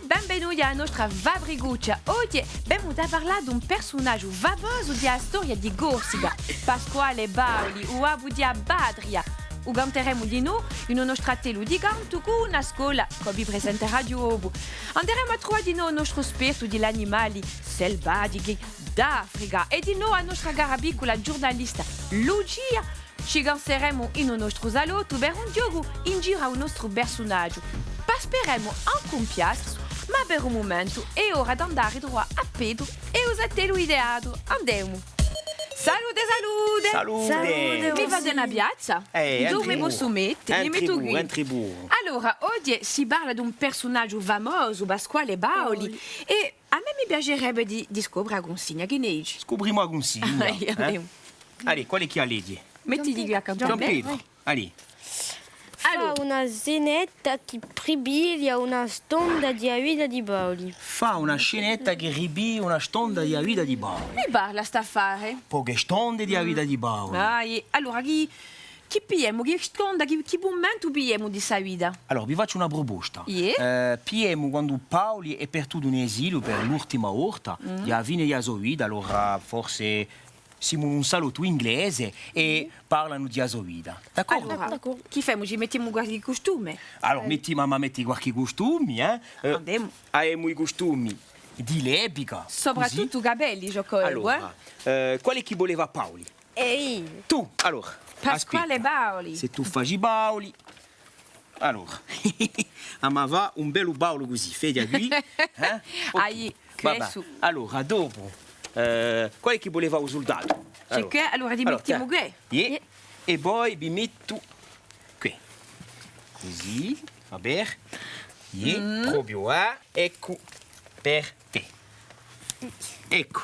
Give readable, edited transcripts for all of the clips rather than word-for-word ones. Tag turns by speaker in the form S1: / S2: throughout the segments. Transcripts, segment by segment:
S1: Benvenuti alla nostra Vabriguccia. Oggi abbiamo da parlare di un personaggio famoso della storia di Corsica, Pasquale Bauli, o Abu di Badria. Canteremo di noi in uno stratello di canto con una scuola che vi presenterà di nuovo. Andremo a trovare di noi il nostro esperto degli animali selvatici d'Africa e di noi la nostra cara piccola giornalista Lucia. Ci lanceremo in un nostro salotto per un gioco in giro a un nostro personaggio. Passeremo anche un piastro, ma per un momento è ora di andare a Pedro e usatelo ideato. Andiamo! Salute, salute!
S2: Salute!
S1: Mi vado in piazza? Dove posso mettere? Mi metto qui. Allora, oggi si parla di un personaggio famoso, Pasquale Bauli, e a me mi piacerebbe di scoprire una consigna. Che ne dici?
S2: Scopriamo la consigna. Allora, quale che ha lei?
S1: Mettiti qui accanto a me.
S2: Pedro, allora.
S3: Fa una scenetta che pribiglia una stonda di vita di Bauli.
S2: Fa una scenetta che ribì una stonda di vita di Bauli.
S1: Mi parla sta affare?
S2: Poche stonde di vita di Bauli.
S1: Allora, chi pigliamo? Che stonda, che momento pigliamo di sa vita?
S2: Allora, vi faccio una proposta. Pigliamo quando Paoli è perduto in esilio per l'ultima volta, alla fine della sua vita, allora forse siamo in un salotto inglese e parlano di sua vita. D'accordo?
S1: Allora, chi facciamo? Ci mettiamo qualche costume?
S2: Allora, mamma metti qualche costume,
S1: Andiamo.
S2: Abbiamo i costumi di l'epica.
S1: Soprattutto i capelli, gioco.
S2: Allora, quale chi voleva Paoli?
S3: Ehi!
S2: Tu, allora.
S1: Pasquale
S2: aspetta.
S1: Bauli.
S2: Se tu fai Bauli. Allora, a me va un bello baolo così, vedi qui.
S1: Okay.
S2: Vabbè. Allora, dopo, quale chi voleva un soldato?
S1: Allora ti mettiamo qui.
S2: E poi vi metto qui. Così, va bene. Proprio, ecco per te. Ecco.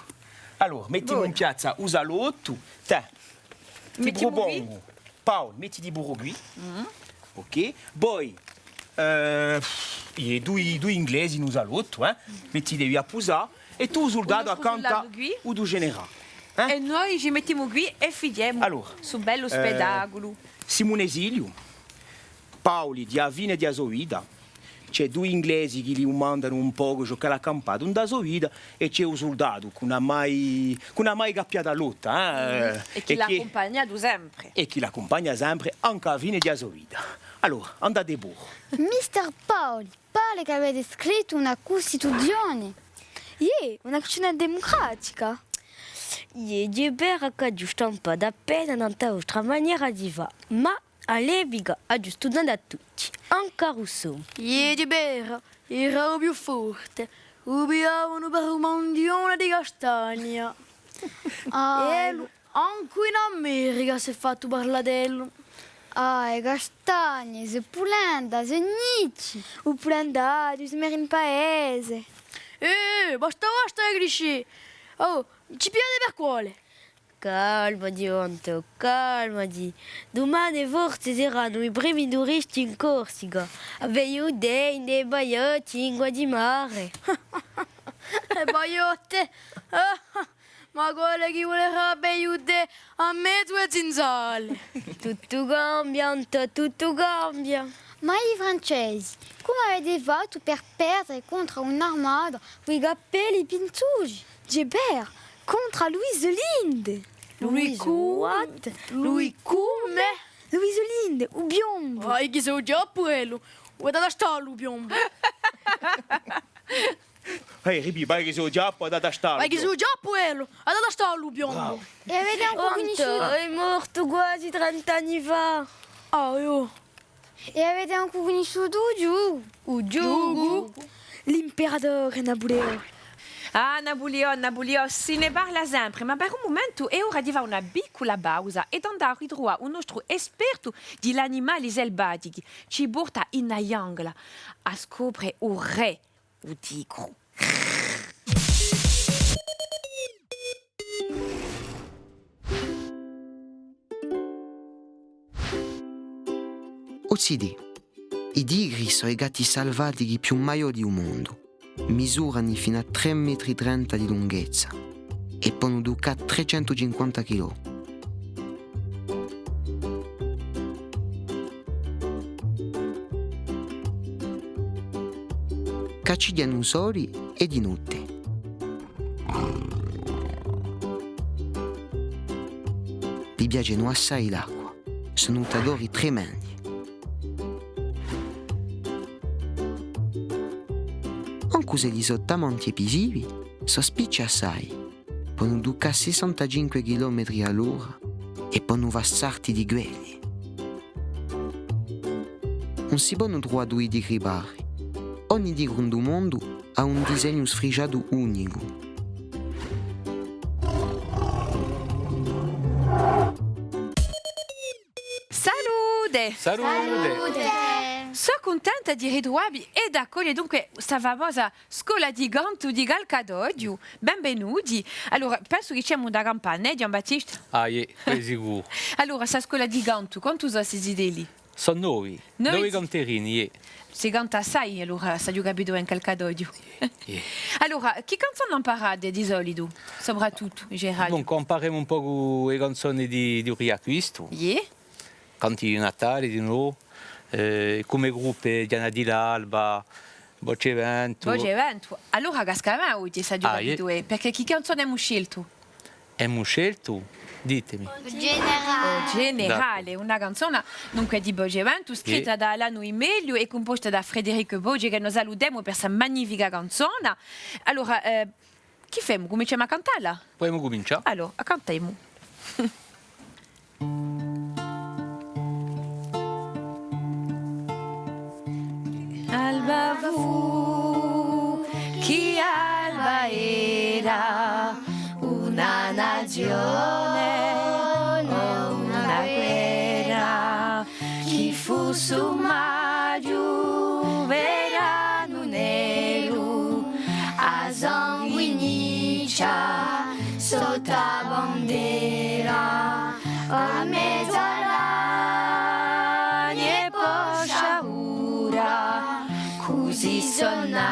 S2: Allora, mettiamo in piazza un salotto. Te, ti propongo. Paolo, metti di burro qui. Ok. Poi, due inglesi in un salotto, mettitevi a posare. E tu, soldato, accanto o tu generale.
S1: E noi ci mettiamo qui e fidiamo su bello spettacolo.
S2: Siamo in esilio. Paoli, di fine di sua vita. C'è due inglesi che li mandano un po' a giocare a campata, un da sua vita, e c'è un soldato che non ha mai capito la lotta.
S1: E chi l'accompagna sempre.
S2: E chi l'accompagna sempre anche alla fine di sua vita. Allora, andate pure.
S4: Mister Paoli, pare che avete scritto una Costituzione. Una cucina democratica.
S3: Gibera che giusto un po' d'appena nella vostra maniera di fare, ma all'epica ha giusto da tutti, anche Rousseau.
S5: Gibera era più forte, ubbiavano per un mondione di castagna. E anche in America si è fatto parlatello.
S4: I castagni, se pulenda, se nicci. O pulendati, se meri in paese.
S5: Basta cliché. Oh, ci piace per quale?
S3: Calmati, Anto, calmati. Domani forse saranno i primi turisti in Corsica. Veiudei, nei baiotti, in di mare.
S5: Le baiotte? Ma quale chi voleva beiude a mezzo e zinzale?
S3: Tutto cambia, Anto, tutto cambia.
S4: Ma i francesi, come avete fatto per perdere contro un'armata con i capelli pintuti? Gébert, contro Louise Linde.
S3: What?
S5: Lui come?
S4: Louise Linde, o biombo.
S5: Ai che so già quello. Guarda da stallo biombo.
S2: Ribi, vai che sono già da stare.
S5: Ai che so già quello. Guarda da stallo biombo.
S4: E avete anche conosciuto?
S3: È morto quasi 30 anni fa.
S4: E avete anche conosciuto
S3: Giugu.
S4: l'imperatore Napoleone.
S1: Napoleone, se ne parla sempre, ma per un momento è ora di fare una piccola pausa e andare a ritrovare un nostro esperto degli animali selvatici. Ci porta in Ayangla a scoprire il re, il tigre.
S6: Ozzidi, i tigri sono i gatti selvatici più maiori del mondo. Misurano fino a 3,30 metri di lunghezza e possono ducare 350 kg. Cacciano soli e di notte. Gli piacciono assai l'acqua, sono nuotatori tremendi. Anche se gli sottamonti episivi sono spicci assai, possono ducare 65 km all'ora e possono vassarti di guerri. Non si possono trovare due tigri pari. Ogni tigre del mondo ha un disegno sfregiato unico.
S1: Salute!
S2: Salute!
S1: Sono contenta di ritrovarvi e d'accogliere dunque questa famosa scuola di canto di Calcadoglio. Benvenuti. Allora, penso che c'è una campagna, Giambattista?
S7: Ah, è sicuro.
S1: Allora, questa scuola di canto, quanti sono questi lì?
S7: Sono noi canterini.
S1: Si canta assai, allora, se ho capito in Calcadoglio. Allora, che canzoni imparate di solito? Soprattutto, in generale.
S7: Dunque, compariamo un po' con le canzoni di Riacquisto. Canti di Natale, di nuovo. Come gruppi Diana di l'Alba, Voce Vento.
S1: Allora, cascava oggi, se ho capito, perché che canzone abbiamo scelto?
S7: Abbiamo scelto? Ditemi.
S1: Generale, una canzone dunque di Bogevento, scritta da Alano Imelio e composta da Federico Boge, che noi salutiamo per questa magnifica canzone. Allora, che facciamo? Cominciamo a cantarla?
S7: Possiamo cominciare?
S1: Allora, cantiamo. Alba fu, chi alba era, una nazione o una guerra, chi fu su maggio verano nero, a sanguiniccia sotto la bandiera, a mezz'anni e poi sciagura, così sonnava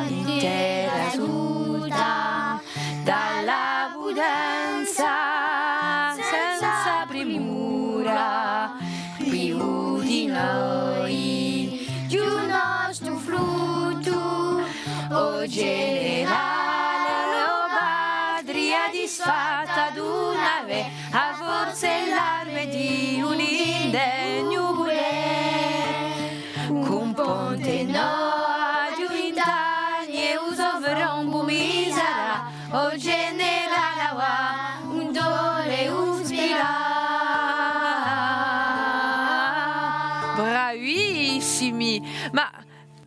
S1: l'intera tuta, dalla prudenza senza premura, più di noi, più nostro frutto, o generale o patria disfatta d'una ve, a forse l'arme di un indegno con ponte no aiutani e uso vrombo misera o generale wa un dole uspira. Bravissimi! Ma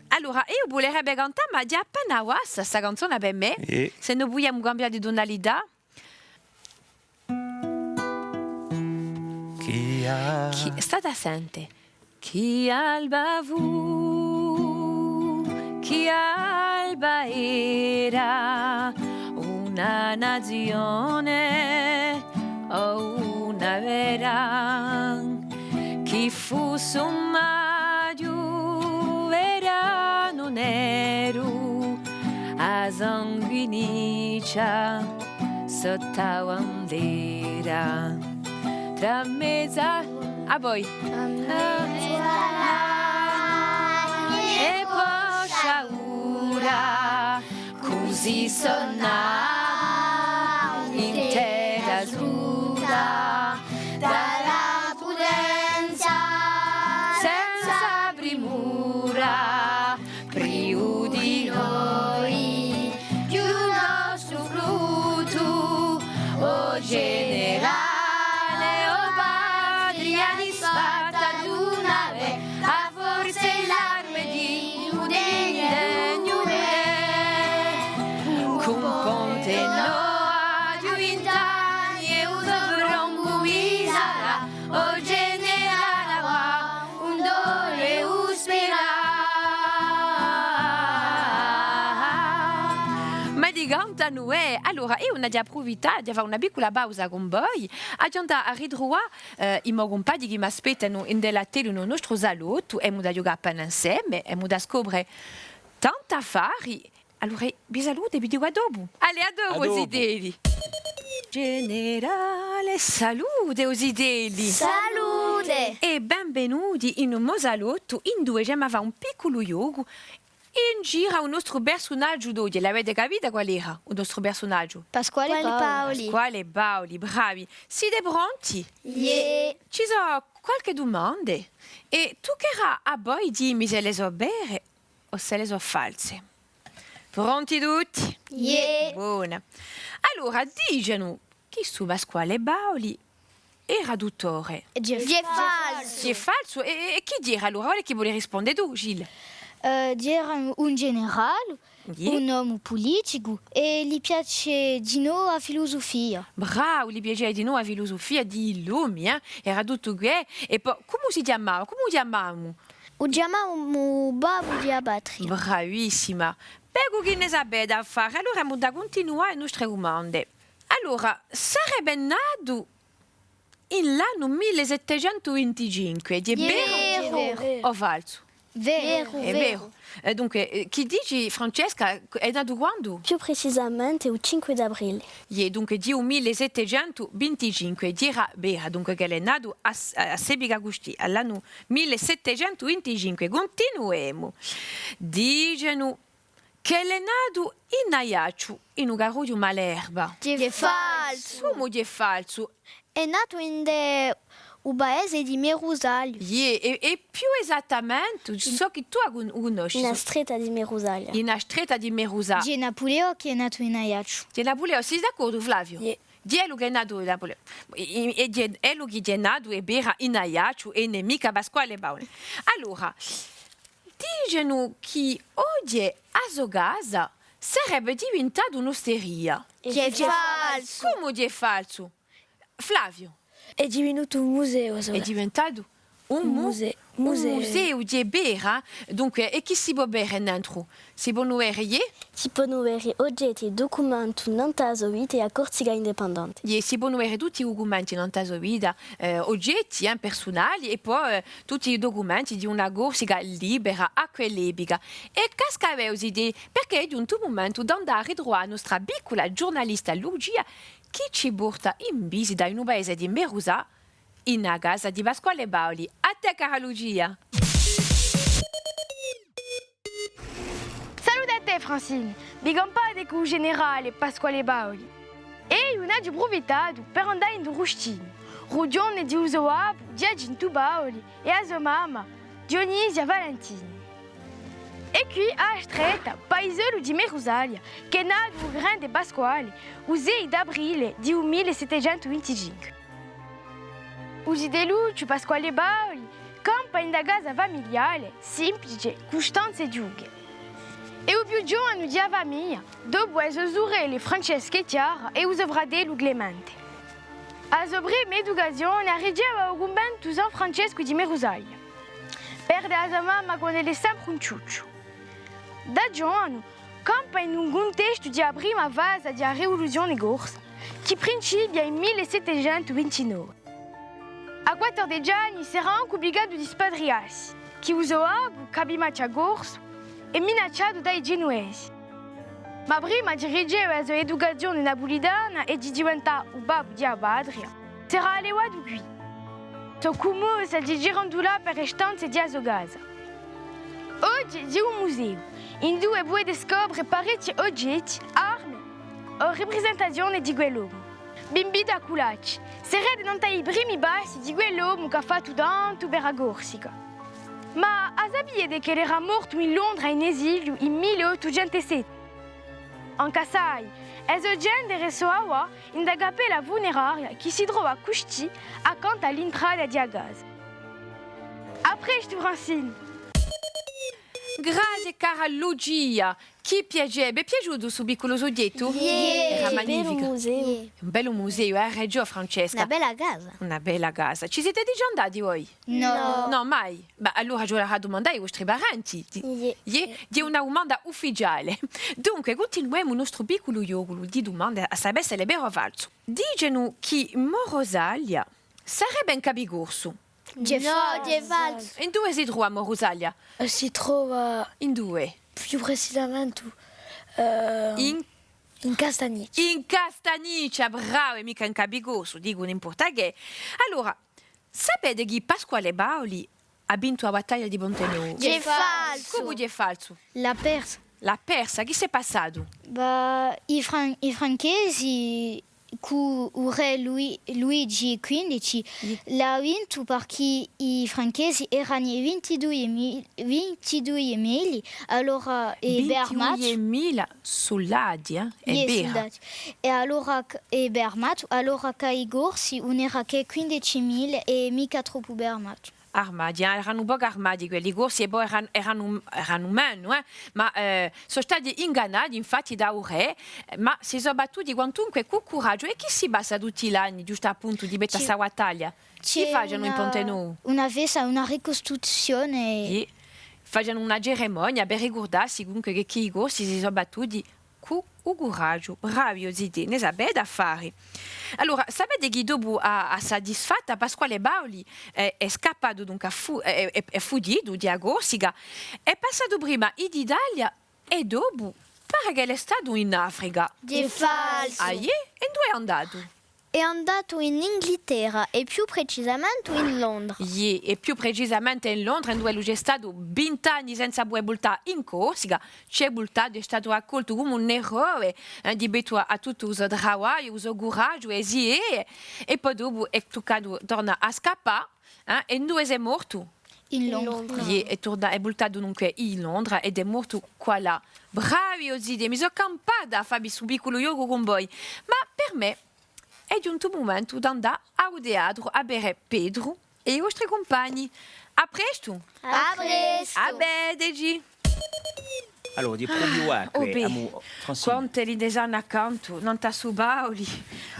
S1: allora io volerebbe cantare ma di appena questa canzone per me, se non vogliamo cambiare di tonalità. Chi state assente? Chi alba fu, chi alba era, una nazione o una vera, chi fu su maggio verano nero, a sanguiniccia sotto la bandiera, tra mezza a voi. E poi sciagura, così sonnava l'intera tuta, dalla prudenza senza premura, più di noi, più nostro frutto, o generale. Ponte no, a 20 anni e uso per un Giusta Noè. Allora, io una di approfittare di fare una piccola pausa con voi. Aggiunta a ritrovare i un po' di che mi aspettano in della tele nel nostro salotto e da giocare insieme e da scoprire tanti affari. Allora, vi saluto e vi dico a dopo. Alle, a dopo, Zideli. Generale, salute, Zideli.
S4: Salute!
S1: E benvenuti in un salotto in due chiamava un piccolo yoga. In gira un nostro personaggio d'oggi. L'avete capito qual era il nostro personaggio?
S4: Pasquale Paoli.
S1: Pasquale Paoli, bravi. Siete pronti?
S4: Yeah.
S1: Ci sono qualche domanda. E tu che era a voi dimmi se le so vere o se le so false. Pronti tutti?
S4: Yeah.
S1: Buona. Allora, dicenu chi su Pasquale Paoli era dottore.
S4: Falso.
S1: È falso? E chi dire allora? Qual è che vuole rispondere tu, Gilles?
S4: Era un generale,
S1: Yeah.
S4: un uomo politico e gli piace di no a filosofia.
S1: Bravo, gli piaceva di noi a filosofia di Lumi, era tutto qui. E poi, come si chiamava? Come chiamavamo?
S4: Lo chiamavamo Babbo di Abatri.
S1: Bravissima. Prego che ne sapete da fare, allora abbiamo da continuare le nostre domande. Allora, sarebbe nato in l'anno 1725, è vero o falso?
S4: Vero.
S1: È vero. Dunque, chi dice Francesca è nato quando?
S8: Più precisamente il 5 aprile.
S1: Dunque, di 1725, era vera, dunque che è nato a Sebica Agustì, all'anno 1725. Continuiamo. Dicono che è nato in Ajaccio, in un garuglio Malerba.
S4: È falso.
S1: Come è falso?
S4: È nato in un paese di Merusaglio.
S1: E più esattamente, so che tu conosci.
S8: Una stretta di Merusalia.
S1: In una stretta di Merusa.
S4: Di Napoleo che è nato in Ajaccio.
S1: Di Napoleo, sei d'accordo, Flavio?
S8: Yeah.
S1: Dielo che è nato in Napoleo. E Dielo che è nato e bera in Ajaccio e nemica Pasquale Paoli. Allora, dicono che oggi a Zogasa sarebbe diventato un'osteria.
S4: Che è falso.
S1: Come è falso? Flavio,
S8: È divenuto un museo.
S1: è diventato un museo. Un museo di bere, dunque, e chi si può bere dentro? Si può bere
S8: Si possono avere oggetti e documenti non trasferiti a Corsica Indipendente.
S1: si possono avere tutti i documenti non taso vita, oggetti personali e poi tutti i documenti di una Corsica libera, acquelebica. E casca aveva idee, perché è giunto il momento di andare a ritrovare la nostra piccola giornalista Lucia che ci porta in visita in un paese di Merusa, in una casa di Pasquale Paoli. A te, cara Lucia!
S5: Salute a te, Francine. Bigampade con il generale Pasquale Paoli. E una di approfittato per andare in Rustin. Rudione di Usoab, di Agintu Paoli e a sua mamma, Dionisia Valentini. E qui a stretta, paesolo di Merusalia, che è nato un grande Pasquale, il 6 aprile di 1725. Usi de luce Pasquale Paoli campa in da casa familiare, semplice, con stanze giughe. E il più giovane di famiglia, dopo essere le Francesca e Chiara e usa fratello Clemente. A sua prima educazione arrivava a convento San Francesco di Merusalia. Perde a sua mamma quando è sempre un ciuccio. Da giovane campa in un contesto di prima fase della rivoluzione corsa, che principia in 1729. A 14 anni sarà obbligato di spatriarsi, che usava cabimato a corso e minacciato dai genuesi. Ma prima di ricevere la sua educazione napolitana e di diventare un babbo di Abadria, sarà allevato qui. So comosa di girandola per le stanze di Azogasa. Oggi è un museo, in due puoi scoprire parecchi oggetti, armi o rappresentazioni di quell'uomo. Bimbita Kulacci, sarebbe non i primi passi di quell'uomo che ha fatto tanto per la Corsica. Ma a sapere che era morto in Londra in esilio in 1807. Anche sai, è gente restava in da cappella funeraria che si trova a Cusci accanto all'entrata di Agaz. A presto, Francine!
S1: Grazie, cara Lucia. Chi piacerebbe? Piaciuto su piccolo soggetto?
S8: Che
S1: Era
S8: bello
S1: magnifico.
S8: museo.
S1: Un bello museo, hai ragione Francesca.
S3: Una bella casa.
S1: Una bella casa. Ci siete già andati voi?
S4: No.
S1: No, mai. Beh, allora io la domandare ai vostri parenti. Di una domanda ufficiale. Dunque, continuiamo il nostro piccolo gioco di domande a sapere se è vero o falso. Dicenu che Morosalia sarebbe in Capigorso.
S4: C'è falso.
S1: In dove si trova Morosalia?
S5: Si trova
S1: In due.
S5: più precisamente in Castagniccia.
S1: In Castagniccia, bravo, e mica in Capigorso, dicono in portoghese. Allora, sapete che Pasquale Bauli ha vinto la battaglia di Pontenau?
S4: C'è falso.
S1: Come è falso?
S3: La persa.
S1: L'ha persa, che si è passato?
S4: Bah, i franchesi, con il re Luigi XV, l'ha vinto perché i franchesi erano 22.000, allora e Bermat.
S1: 22.000 soldati, è vero.
S4: Soldati. E allora e Bermat, allora che i gorsi non era che 15.000 e mica troppo Bermat.
S1: Armati, erano un po' armati quelli corsi e poi erano meno, ma sono stati ingannati infatti da un re, ma si sono battuti quantunque con coraggio. E chi si basa tutti gli anni, giusto appunto, di questa battaglia? Chi fanno in Pontenau?
S4: Una ricostruzione.
S1: Sì. Fanno una cerimonia per ricordarsi comunque che i corsi si sono battuti con coraggio. Bravi osidi, ne sapete da fare. Allora, sapete che dopo a soddisfatta Pasquale Bauli è scappato, dunque è fuggito di Corsica, è passato prima in Italia e dopo pare che è stato in Africa.
S4: È falso.
S1: Ah, e dove è andato?
S3: È andato in Inghilterra e più precisamente in Londra.
S1: E più precisamente in Londra, dove lui è stato 20 anni senza poi voltare in Corsica. C'è voltato, è stato accolto come un eroe di betto a tutto il travaglio, il coraggio e poi dopo è toccato, torna a scappare e dove è morto?
S4: In Londra.
S1: È voltato dunque in Londra ed è morto qua là. Bravi osidi, mi sono campata a fare su piccolo gioco con voi, ma per me è giunto il momento di andare al teatro a bere Pedro e i vostri compagni. A presto!
S4: A presto!
S1: A Degi!
S2: Allora, di proprio
S1: Quante li desanno accanto, non ti subauli.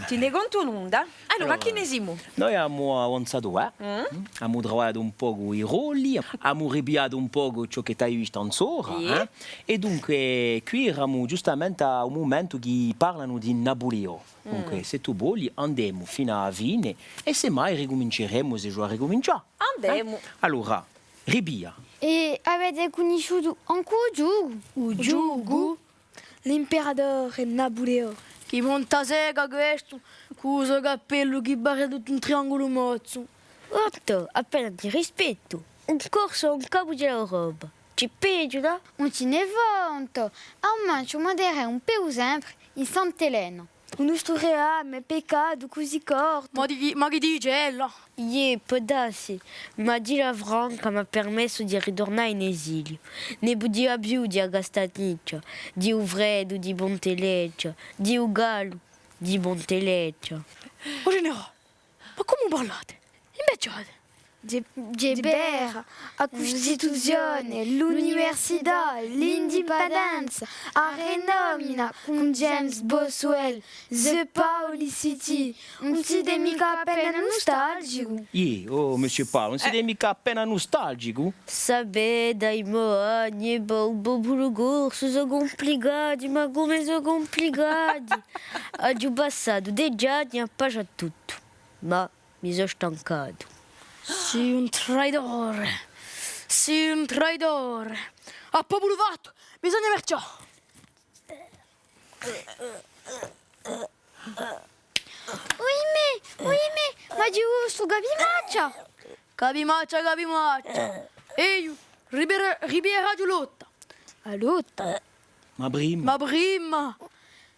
S1: Ti ne conto un'onda? Allora, chi ne siamo?
S2: Noi abbiamo avanzato, abbiamo lavorato un po' con i ruoli, abbiamo ripiato un po' ciò che hai visto ancora, e dunque qui eravamo giustamente a un momento che parlano di Napoleone. Dunque, se tu vuoi, andiamo fino a fine e se mai ricominceremo se già ricominciare.
S1: Andiamo.
S2: Allora, ripia.
S4: E avete conosciuto ancora
S5: O giugo, l'imperatore Napoleone, che monta sega questo, con il cappello che barra tutto un triangolo mozzo.
S3: Otto, appena ti rispetto. Un corso a un capo dell'Europa. Ci peggio,
S4: On ci ne vanto. Al mancio madere un peu sempre in Sant'Elena.
S5: Un nostro reame, peccato così corto. Ma che dice ella?
S3: può darsi, ma Gila Franca mi ha permesso di ritornare in esilio. Ne podia più di Castagniccia, di Uvredo, di Monteleccia, di Ugallo, di Monteleccia.
S5: Oh generale, ma come parlate? Invecchiate.
S4: Geber, la Costituzione, l'università, l'indipendenza, a renomina con James Boswell, The Pauli City. Non siete mica appena nostalgico?
S2: Oh, monsieur Paolo, non siete mica appena nostalgico?
S3: Sapete, dai anni, buon corso, sono complicati, ma come sono complicati? Oggi passato dei giorni a pace a tutto, ma mi sono stancato.
S5: Sei un traidore. Sei un traidore. A popolo fatto, bisogna perciò.
S4: Oimè, ma giusto, capimaccia?
S5: Capimaccia. E io, ribiera di lotta. A lotta?
S2: Ma prima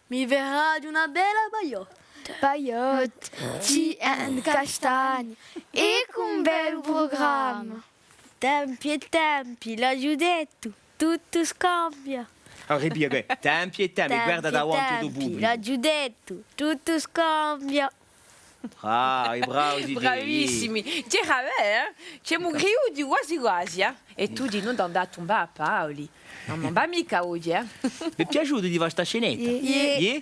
S5: mi verrà di una bella baiotta.
S4: Paiotte, T& Castagni e con un bel programma.
S3: Tempi, l'ha già detto, tutto scambia.
S2: Ripia che tempi e tempi, guarda davanti al pubblico.
S3: L'ha già detto, tutto scambia.
S2: Bravi.
S1: Bravissimi. C'è un griu di quasi quasi, eh? E tu di non andare a tombare a Paoli. Non va mica oggi, eh?
S2: Mi è piaciuto di questa scenetta?
S1: Yeah.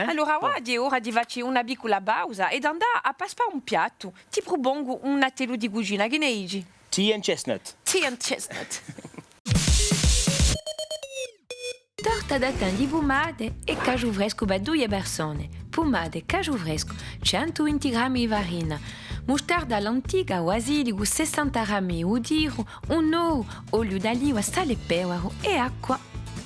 S1: Allora, guardi, è ora di farci una piccola pausa ed andare a passare un piatto. Ti propongo una telu di cucina, che ne dici?
S2: Tea and chestnut.
S1: Tea and chestnut. Torta da tan di pomade e caju fresco per 2 persone. Pomade e caju fresco, 120 grammi di farina. Mostarda all'antica o asilico, 60 grammi di udiro, un ou, olio d'oliva, sale e pecorino e acqua.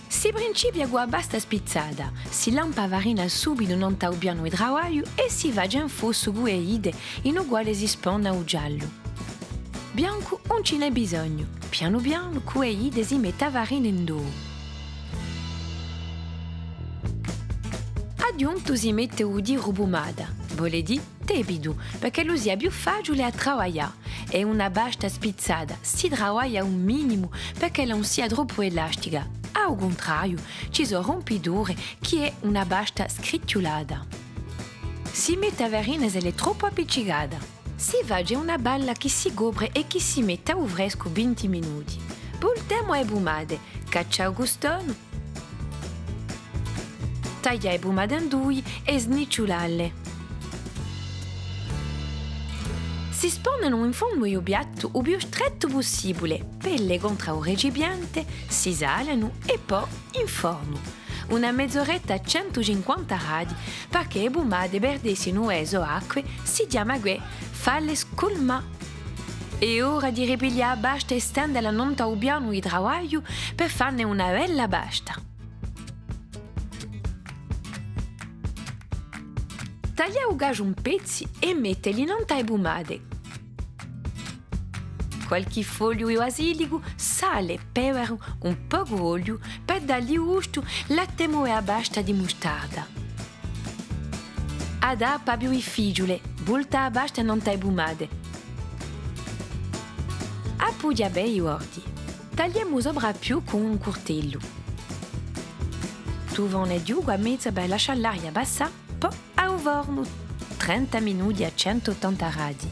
S1: Si principia con la basta spizzata, si lampa farina subito non taubiano il travaglio e si va già in fosso con ide, in uguale si sponda o giallo. Bianco non ce n'è bisogno, piano piano con ide si mette la farina in dough. Aggiunto si mette udiro pomada, vuole dire tepido, perché lo sia più facile a lavorare. E una basta spizzata si lavora un minimo perché non sia troppo elastica. Al contrario, ci sono rompidure che è una basta scricchiolata. Si mette la farina se è troppo appiccicata. Si va già una balla che si copre e che si mette al fresco 20 minuti. Voltiamo le pomade, caccia gustone, taglia le pomade in due e snicciolale. Si sponnano in fondo il piatto il più stretto possibile, pelle contro il recipiente, si salano e poi in forno. Una mezz'oretta a 150 gradi perché le pomade perdessero eso acque, si chiama che falle scolma. È ora di ripigliare la basta e stenderla non troppo piano di travaglio per farne una bella basta. Taglia il gaggio un pezzi e metteli in le pomade. Qualche foglio di basilico, sale, pepe, un po' di olio per dargli gusto, l'attemo e la basta di mostarda. Adà proprio i figliole, volta la basta in le pomade. Appoggia bene i ordi. Tagliamo sopra più con un coltello. Tuvone giù a mezza per lasciare l'aria bassa. Poi al forno 30 minuti a 180 gradi.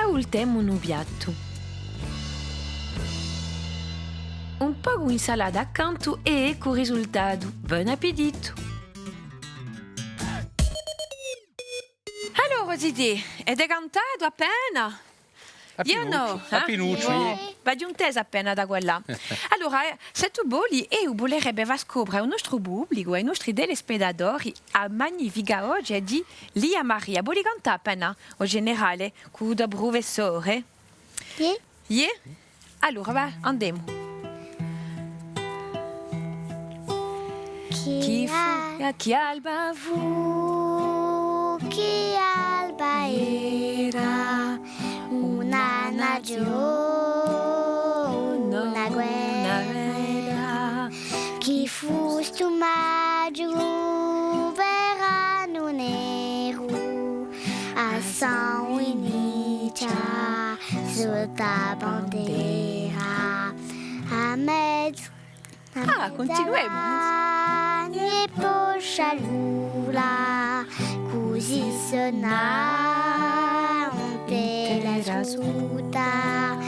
S1: Aultiamo un piatto. Un po' di insalata accanto e ecco il risultato. Buon appetito! Allora, Zidì, è decantato appena? Io no,
S7: a Pinuccio.
S1: Va giuntesa appena da quella. Allora, se tu vuoi, io volerebbe scoprire il nostro pubblico e i nostri telespettatori a magnifica oggi di Lia Maria. Vuoi cantare appena, o generale, con il professore?
S4: Sì.
S1: Yeah? Allora, va, andiamo. Chi alba fu,
S4: Chi alba era una nagione, una guerra. Chi fu sto maggio verano nero a sangue inicia sotto bandiera a mezzo.
S1: Continuiamo.
S4: E poi scialula così sonante la suta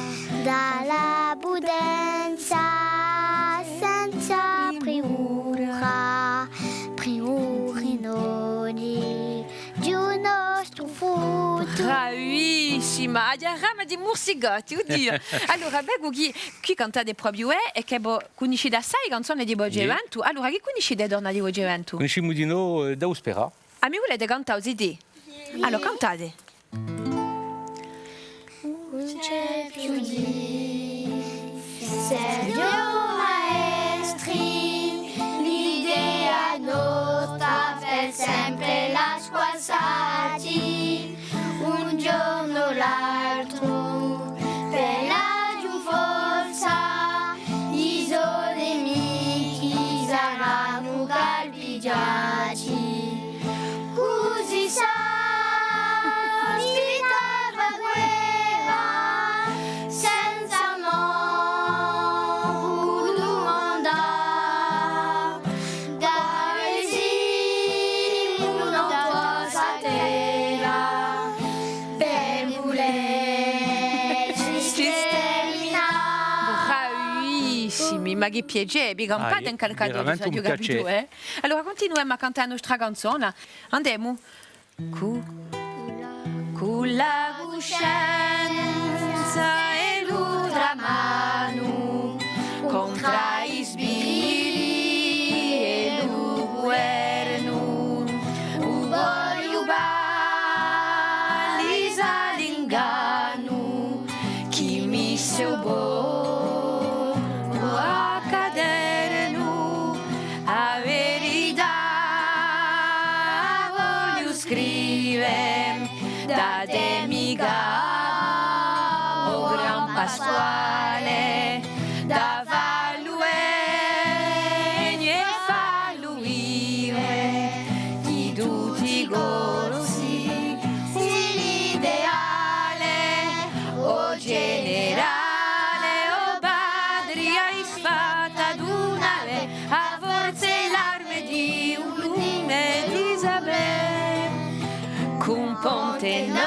S4: dalla prudenza senza priura priurinoni di un nostro futuro.
S1: Bravissima, il rama di Mursigotti, oddio. Allora, beh, chi cantate proprio e che conosci da sei canzoni di Bogeventu. Allora, chi conosci le donne di Bogeventu?
S7: Conosciamo di noi da Uspera.
S1: A me volete cantare così? Allora, cantate.
S4: Non c'è più di Sergio Maestri, l'idea nota per sempre la squassati, un giorno o l'altro per la giù forza, i nemici saranno calpigiati, così sa.
S1: Bravissimi, ma che piacere, un po' di incalcato di
S7: veramente un piacere.
S1: Allora continuiamo a cantare la nostra canzone. Andiamo. Con la coscienza e l'altra mano contro i sbirri e il governo voglio balisa l'ingano chi mi se può accadere a verità voglio scrivere da te mica o gran Pasquale da fallo e fallo vive di tutti i corsi l'ideale o generale o padri hai fatta d'una a forze l'arme di un lume di sapere con ponte no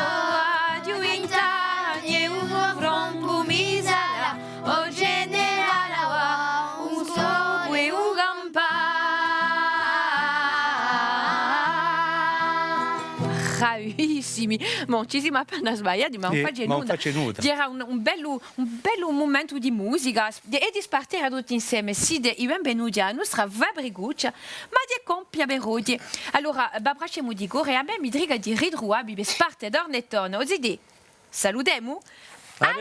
S1: adiuintaglie uno fronco misera o generale un scopo e un campa bravissimi ma ci siamo appena sbagliati ma non faccio nulla era un bello momento di musica e di spartire tutti insieme sì i benvenuti alla nostra Vabriguccia ma di compia berodi allora babracciamo di gore a me mi driga di ridrua bibe sparte d'orneton osidi salutiamo a